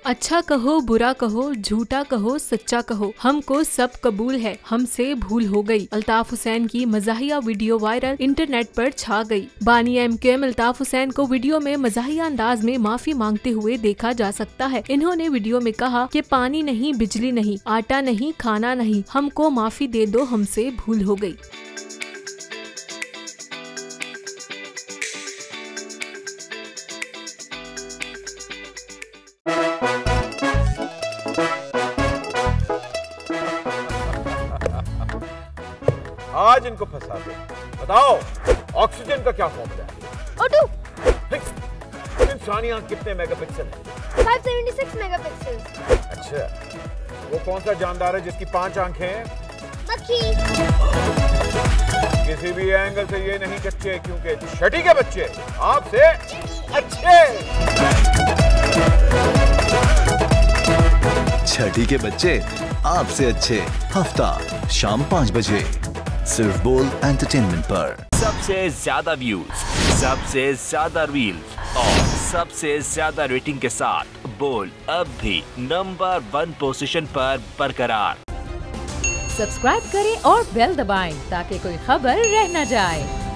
अच्छा कहो बुरा कहो झूठा कहो सच्चा कहो हमको सब कबूल है, हमसे भूल हो गई। अल्ताफ हुसैन की मज़ाहिया वीडियो वायरल इंटरनेट पर छा गई। बानी एमकेएम अल्ताफ हुसैन को वीडियो में मज़ाहिया अंदाज में माफी मांगते हुए देखा जा सकता है। इन्होंने वीडियो में कहा कि पानी नहीं, बिजली नहीं, आटा नहीं, खाना नहीं, हमको माफी दे दो, हमसे भूल हो गई। आज इनको फंसा दे। बताओ ऑक्सीजन का क्या फॉर्मूला है? O2। इंसानी आंख कितने मेगापिक्सल है? 576 मेगापिक्सल। अच्छा, वो कौन सा जानदार है जिसकी 5 आंखें हैं? मक्खी। किसी भी एंगल से ये नहीं कच्चे, क्योंकि छठी के बच्चे आपसे अच्छे। छठी के बच्चे आपसे अच्छे, हफ्ता शाम 5 बजे सिर्फ बोल एंटरटेनमेंट पर। सबसे ज्यादा व्यूज, सबसे ज्यादा रील्स और सबसे ज्यादा रेटिंग के साथ बोल अब भी नंबर 1 पोजीशन पर बरकरार। सब्सक्राइब करें और बेल दबाएं ताकि कोई खबर रह न जाए।